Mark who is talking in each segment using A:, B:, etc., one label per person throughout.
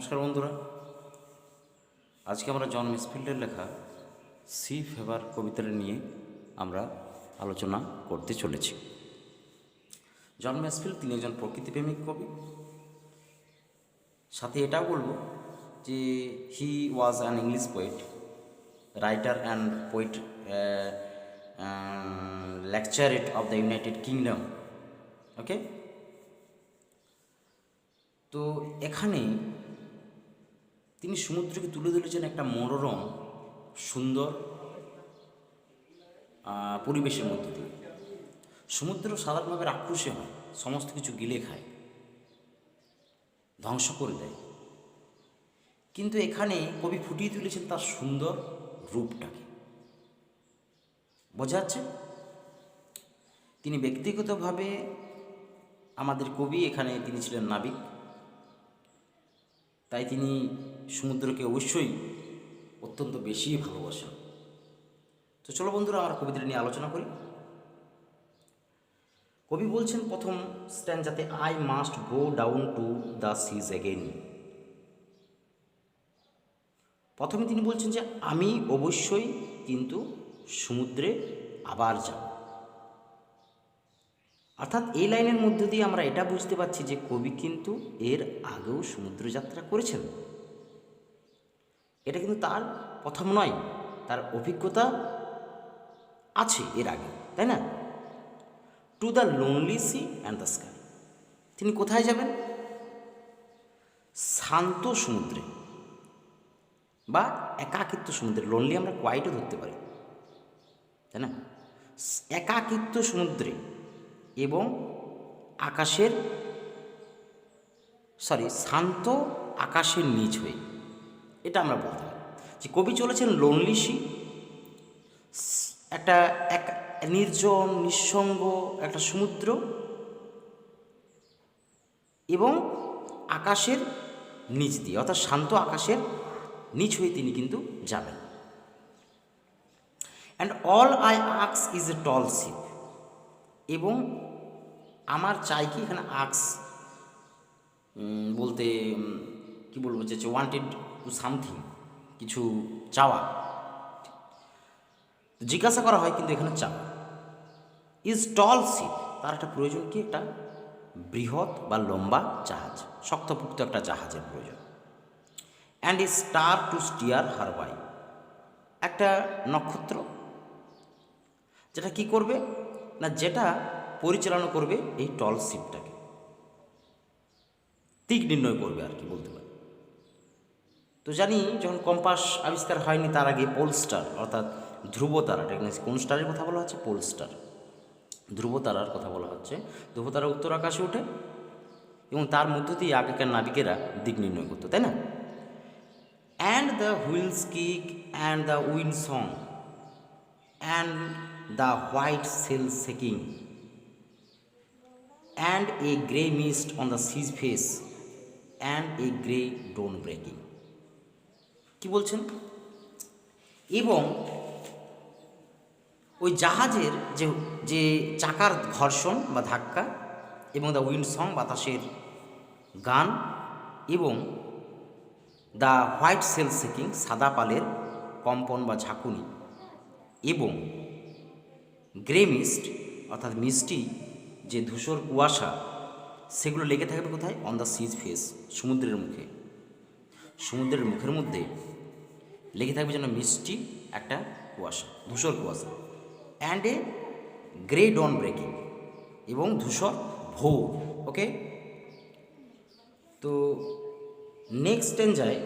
A: নমস্কার বন্ধুরা, আজকে আমরা জন মেসফিল্ডের লেখা সি ফেভার কবিতাটা নিয়ে আমরা আলোচনা করতে চলেছি। জন মেসফিল্ড তিনি একজন প্রকৃতিপ্রেমিক কবি। সাথে এটাও বলবো যে he was an English poet, writer and poet, লেকচারেট of the United Kingdom. Okay, তো এখানে তিনি সমুদ্রকে তুলে ধরেছেন একটা মনোরম সুন্দর পরিবেশের মধ্যে দিয়ে। সমুদ্র সাধারণভাবে আক্রোশে হয়, সমস্ত কিছু গিলে খায়, ধ্বংস করে দেয়, কিন্তু এখানে কবি ফুটিয়ে তুলেছেন তার সুন্দর রূপটাকে। বোঝা যাচ্ছে তিনি ব্যক্তিগতভাবে আমাদের কবি, এখানে তিনি ছিলেন নাবিক, তাই তিনি সমুদ্রকে অবশ্যই অত্যন্ত বেশি ভালোবাসেন। তো চলো বন্ধুরা, আমরা কবিতাটা নিয়ে আলোচনা করি। কবি বলছেন প্রথম স্ট্যান্ডাতে, I must go down to the seas again. প্রথমে তিনি বলছেন যে আমি অবশ্যই কিন্তু সমুদ্রে আবার যাব। অর্থাৎ এই লাইনের মধ্য দিয়ে আমরা এটা বুঝতে পারছি যে কবি কিন্তু এর আগেও সমুদ্র যাত্রা করেছেন। এটা কিন্তু তার প্রথম নয়, তার অভিজ্ঞতা আছে এর আগে, তাই না? To the lonely sea and the sky, তিনি কোথায় যাবেন? শান্ত সমুদ্রে বা একাকিত্ব সমুদ্রে। লোনলি আমরা কোয়াইটও ধরতে পারি, তাই না? একাকিত্ব সমুদ্রে এবং আকাশের শান্ত আকাশের নিচ হয়ে, এটা আমরা বলতে পারি যে কবি চলেছেন লোনলি সি, একটা এক নির্জন নিঃসঙ্গ একটা সমুদ্র, এবং আকাশের নিচ দিয়ে, অর্থাৎ শান্ত আকাশের নিচ হয়ে তিনি কিন্তু যাবেন। অ্যান্ড অল আই আক্স ইজ এ টল শিপ, এবং আমার চাই কি, এখানে আক্স বলতে কি বলবো, যে ওয়ান্টেড টু সামথিং, কিছু চাওয়া, জিজ্ঞাসা করা হয় কিন্তু এখানে চাওয়া। ইজ টল শিপ, তার একটা প্রয়োজন কি, একটা বৃহৎ বা লম্বা জাহাজ, শক্তপুক্ত একটা জাহাজের প্রয়োজন। And a star to steer her by, একটা নক্ষত্র যেটা কি করবে না, যেটা পরিচালনা করবে এই টল শিপটাকে, দিক নির্ণয় করবে আর কি বলতে পারে। তো জানি যখন কম্পাস আবিষ্কার হয়নি তার আগে পোল স্টার, অর্থাৎ ধ্রুব তারা, কোন স্টারের কথা বলা হচ্ছে? পোল স্টার, ধ্রুব তারার কথা বলা হচ্ছে। ধ্রুব তারা উত্তর আকাশে ওঠে এবং তার মধ্য দিয়ে আগেকার নাবিকেরা দিক নির্ণয় করতো, তাই না? And the wheels kick and the wind song and the white sail shaking and a grey mist on the sea's face and a grey dawn breaking. কি বলছেন? এবং ওই জাহাজের যে যে চাকার ঘর্ষণ বা ধাক্কা, এবং দ্য উইন্ড সং বাতাসের গান, এবং দ্য হোয়াইট সেল শেকিং সাদা পালের কম্পন বা ঝাঁকুনি, এবং গ্রে মিস্ট অর্থাৎ মিষ্টি যে ধূসর কুয়াশা, সেগুলো লেগে থাকবে কোথায়? অন দ্য সিজ ফেস, সমুদ্রের মুখে। সমুদ্রের মুখের মধ্যে লেগে থাকবে যেন মিষ্টি একটা কুয়াশা, ধূসর কুয়াশা। And a grey dawn breaking, এবং ধূসর ভোর। ওকে, তো নেক্সট স্ট্যান্জায়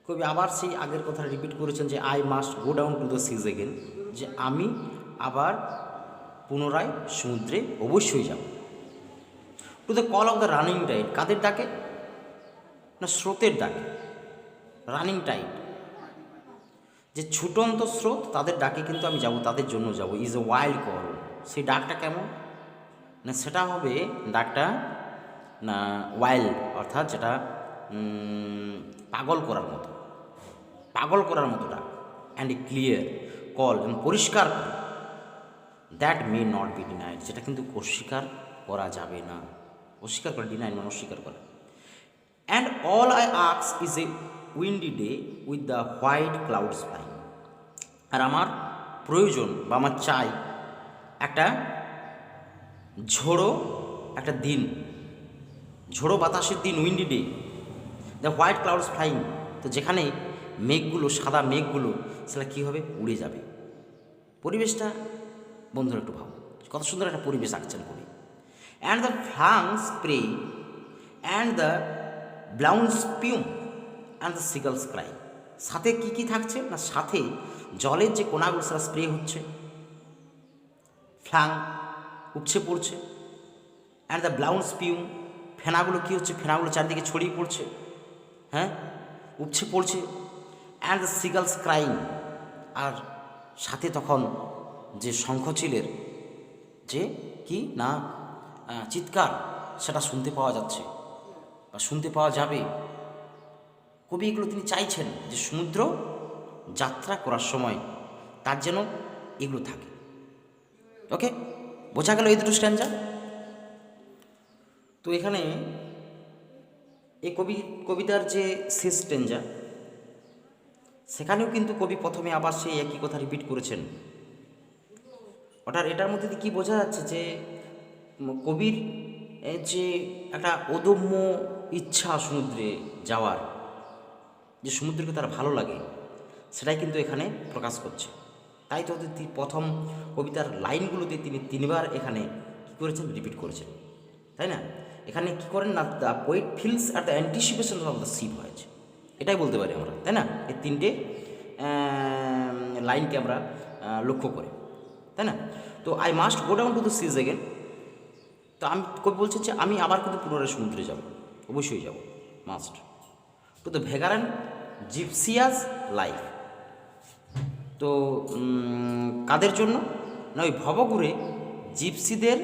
A: কবি আবার সেই আগের কথা রিপিট করেছেন যে I must go down to the seas again, যে আমি আবার পুনরায় সমুদ্রে অবশ্যই যাব। To the call of the running tide, কাদের ডাকে? না, স্রোতের ডাকে। রানিং টাইড, যে ছুটন্ত স্রোত, তাদের ডাকে কিন্তু আমি যাব, তাদের জন্য যাব। ইজ এ ওয়াইল্ড কল, সেই ডাকটা কেমন না, সেটা হবে ডাকটা না ওয়াইল্ড, অর্থাৎ যেটা পাগল করার মতো, পাগল করার মতো ডাক। অ্যান্ড এ ক্লিয়ার কল, এবং পরিষ্কার call, that may not be denied, যেটা কিন্তু অস্বীকার করা যাবে না। অস্বীকার করা, ডিনাইড মানে অস্বীকার করা। অ্যান্ড অল আই আক্স is a windy day with the white clouds flying. আর আমার প্রয়োজন বা আমার চাই একটা ঝোড়ো একটা দিন, ঝোড়ো বাতাসের দিন, Windy day, the white clouds flying. তো যেখানে মেঘগুলো, সাদা মেঘগুলো, সেটা কী হবে, উড়ে যাবে। পরিবেশটা বন্ধুরা একটু ভাবো, কত সুন্দর একটা পরিবেশ আঁকছেন কবি। And the flung spray and the blown spume and the seagulls cry. সাথে কি কি থাকছে না, সাথে জলের যে কোনাগুলো সেটা স্প্রে হচ্ছে, ফ্লাং উপচে পড়ছে, অ্যান্ড দ্য ব্লাউন স্পিউম, ফেনাগুলো কী হচ্ছে, ফেনাগুলো চারিদিকে ছড়িয়ে পড়ছে, হ্যাঁ, উপচে পড়ছে, অ্যান্ড দ্য সিগলস ক্রাইং, আর সাথে তখন যে শঙ্খচিলের যে কি না চিৎকার, সেটা শুনতে পাওয়া যাচ্ছে বা শুনতে পাওয়া যাবে। কবি এগুলো তিনি চাইছেন যে সমুদ্র যাত্রা করার সময় তার যেন এগুলো থাকে। ওকে, বোঝা গেল এই দুটো স্ট্যান্জা। তো এখানে এই কবিতার যে শেষ স্ট্যান্জা, সেখানেও কিন্তু কবি প্রথমে আবার সেই একই কথা রিপিট করেছেন। এটার মধ্যে দিয়ে কী বোঝা যাচ্ছে যে কবির যে একটা অদম্য ইচ্ছা সমুদ্রে যাওয়ার, যে সমুদ্রকে তার ভালো লাগে, সেটাই কিন্তু এখানে প্রকাশ করছে। তাই তো প্রথম কবিতার লাইনগুলোতে তিনি তিনবার এখানে কী করেছেন, রিপিট করেছেন, তাই না? এখানে কী করেন না, the poet feels at the anticipation of the sea voice, এটাই বলতে পারি আমরা, তাই না? এই তিনটে লাইনকে আমরা লক্ষ্য করি, তাই না? তো I must go down to the seas again. তো আমি কবি বলছেন যে আমি আবার কিন্তু পুনরায় সমুদ্রে যাব, অবশ্যই যাব, must. To the vagrant gypsy life. তো কাদের জন্য না, ওই ভবঘুরে জিপসিদের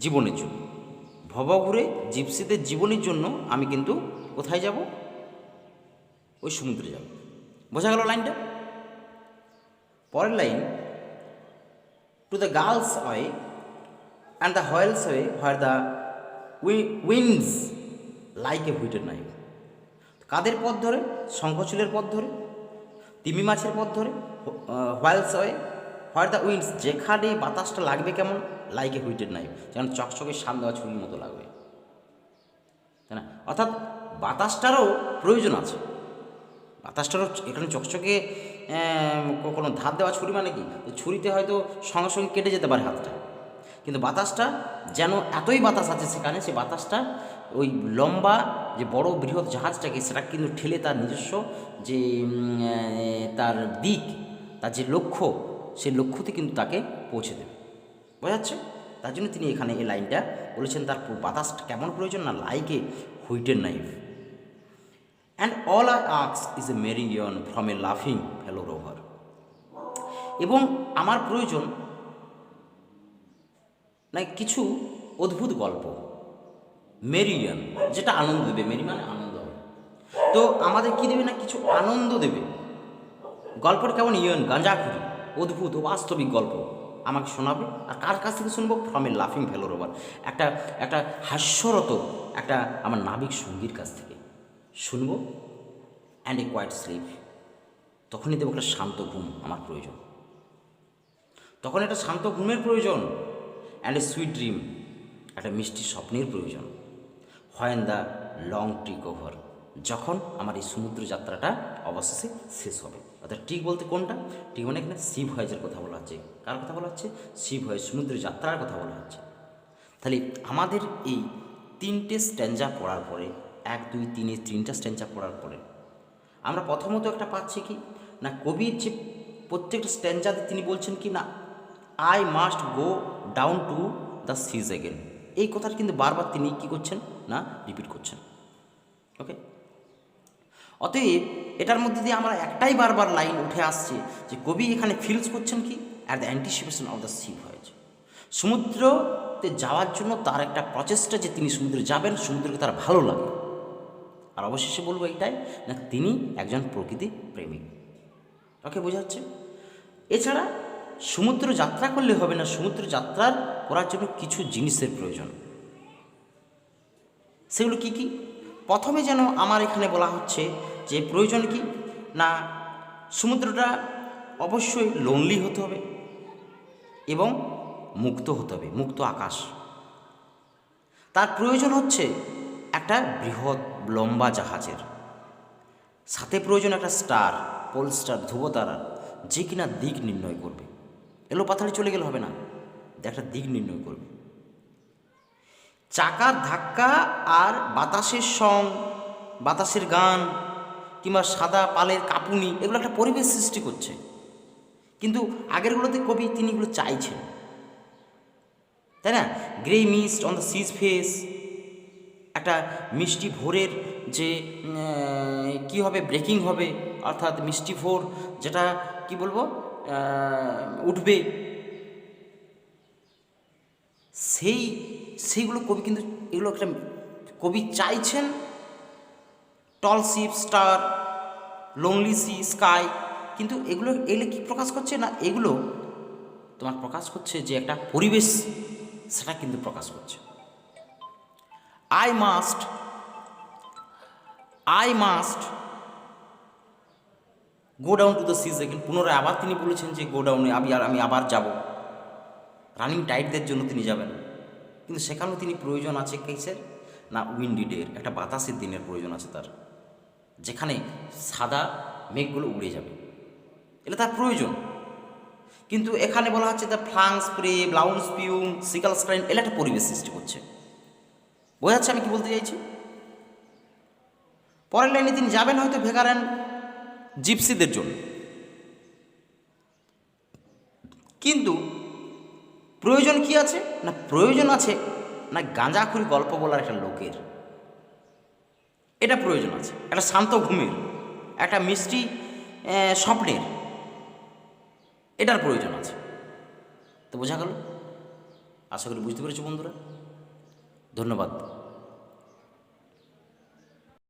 A: জীবনের জন্য, ভবঘুরে জিপসিদের জীবনের জন্য আমি কিন্তু কোথায় যাব, ওই সমুদ্রে যাব। বোঝা গেল লাইনটা? পরের line, to the gull's way and the whale's way where the wind's like a whetted knife. কাদের পথ ধরে, শঙ্খচিলের পথ ধরে, তিমি মাছের পথ ধরে, whale's way where the wind's, যেখানে বাতাসটা লাগবে কেমন, লাইক এ হুইটেড নাইফ, যেমন চকচকে সাম দেওয়া ছুরির মতো লাগবে, তাই না? অর্থাৎ বাতাসটারও প্রয়োজন আছে, বাতাসটারও এখানে চকচকে কোনো ধার দেওয়া ছুরি মানে কি, ছুরিতে হয়তো সঙ্গে সঙ্গে কেটে যেতে পারে হাতটা, কিন্তু বাতাসটা যেন এতই বাতাস আছে সেখানে, সে বাতাসটা ওই লম্বা যে বড় বৃহৎ জাহাজটাকে, সেটা কিন্তু ঠেলে তার নিজস্ব যে তার দিক, তার যে লক্ষ্য, সেই লক্ষ্যতে কিন্তু তাকে পৌঁছে দেবে। বোঝা যাচ্ছে? তার জন্য তিনি এখানে এই লাইনটা বলেছেন, তার বাতাসটা কেমন প্রয়োজন না, like a whetted knife. And all I আক্স is A Marion from a লাফিং ফেলো রোভার। এবং আমার প্রয়োজন না কিছু অদ্ভুত গল্প, মেরিয়ান, যেটা আনন্দ দেবে, মেরি মানে আনন্দ হবে। তো আমাদের কী দেবে না, কিছু আনন্দ দেবে। গল্পটা কেমন, ইয়ন গাঁজাখুরি, অদ্ভুত ও বাস্তবিক গল্প আমাকে শোনাবে। আর কার কাছ থেকে শুনবো, ফ্রম এ লাফিং ফেলো রোভার, একটা হাস্যরত একটা আমার নাবিক সঙ্গীর কাছ থেকে শুনবো। অ্যান্ড এ কোয়াইট স্লিপ, তখনই দেবো একটা শান্ত ঘুম আমার প্রয়োজন, তখন একটা শান্ত ঘুমের প্রয়োজন। অ্যান্ড এ সুইট ড্রিম, একটা মিষ্টি স্বপ্নের প্রয়োজন। When the long trick over, যখন আমার এই সমুদ্র যাত্রাটা অবশেষে শেষ হবে। অর্থাৎ ট্রিক বলতে কোনটা, ট্রিক মানে এখানে সি ভয়েজের কথা বলা হচ্ছে। কার কথা বলা হচ্ছে? সি ভয়েজ, সমুদ্র যাত্রার কথা বলা হচ্ছে। তাহলে আমাদের এই তিনটে স্ট্যান্জা পড়ার পরে, 1, 2, 3 এই তিনটা স্ট্যান্জা পড়ার পরে আমরা প্রথমত একটা পাচ্ছি কি না, কবির যে প্রত্যেকটা স্ট্যান্জাতে তিনি বলছেন কি না, I must go down to the seas again. এই কথাটা কিন্তু বারবার তিনি কী করছেন না, রিপিট করছেন। ওকে, অতএব এটার মধ্যে দিয়ে আমরা একটাই বারবার লাইন উঠে আসছে যে কবি এখানে ফিলস করছেন কি, at the anticipation of the sea voice, সমুদ্রতে যাওয়ার জন্য তার একটা প্রচেষ্টা, যে তিনি সমুদ্রে যাবেন, সমুদ্রকে তার ভালো লাগে। আর অবশেষে বলবো এটাই না, তিনি একজন প্রকৃতি প্রেমিক। ওকে, বোঝা যাচ্ছে? এছাড়া সমুদ্র যাত্রা করলে হবে না, সমুদ্র যাত্রার করার জন্য কিছু জিনিসের প্রয়োজন। সেগুলো কি কি প্রথমে যেন আমার এখানে বলা হচ্ছে যে প্রয়োজন কি না, সমুদ্রটা অবশ্যই লোনলি হতে হবে এবং মুক্ত হতে হবে, মুক্ত আকাশ। তার প্রয়োজন হচ্ছে একটা বৃহৎ লম্বা জাহাজের, সাথে প্রয়োজন একটা স্টার, পোল স্টার, ধ্রুবতারা, যে কিনা দিক নির্ণয় করবে। এলো পাথারে চলে গেলে হবে না, একটা দিক নির্ণয় করবে। চাকার ধাক্কা আর বাতাসের সং, বাতাসের গান কিংবা সাদা পালের কাঁপুনি, এগুলো একটা পরিবেশ সৃষ্টি করছে। কিন্তু আগেরগুলোতে কবি তিনি এগুলো চাইছেন, তাই না? Grey mist on the sea's face, একটা মিষ্টি ভোরের যে কি হবে, ব্রেকিং হবে, অর্থাৎ মিষ্টি ভোর যেটা কি বলবো উঠবে, সেইগুলো কবি কিন্তু এগুলো একটা কবি চাইছেন। Tall ship, star, lonely sea, sky, কিন্তু এগুলো কি প্রকাশ করছে না, এগুলো তোমার প্রকাশ করছে যে একটা পরিবেশ, সেটা কিন্তু প্রকাশ করছে। I must go down to the seas again. পুনরায় আবার তিনি বলেছেন যে গো ডাউনে আমি আবার যাব। রানিং টাইডদের জন্য তিনি যাবেন, কিন্তু সেখানেও তিনি প্রয়োজন আছে কিসের না, উইন্ডি ডের, একটা বাতাসের দিনের প্রয়োজন আছে তার, যেখানে সাদা মেঘগুলো উড়ে যাবে, এটা তার প্রয়োজন। কিন্তু এখানে বলা হচ্ছে দ্য ফ্লাং স্প্রে, ব্লাউন স্পিউম, সিকাল স্ক্রাইন, এটা একটা পরিবেশ সৃষ্টি করছে। বোঝা যাচ্ছে আমি কি বলতে চাইছি? পরের লাইনে তিনি যাবেন হয়তো ভেগারান জিপসিদের জন্য, কিন্তু প্রয়োজন কি আছে না, প্রয়োজন আছে না গাঁজাখুরি গল্প বলার একটা লোকের, এটা প্রয়োজন আছে, একটা শান্ত ঘুমের, একটা মিষ্টি স্বপ্নের, এটার প্রয়োজন আছে। তো বোঝা গেল? আশা করি বুঝতে পেরেছো বন্ধুরা। ধন্যবাদ।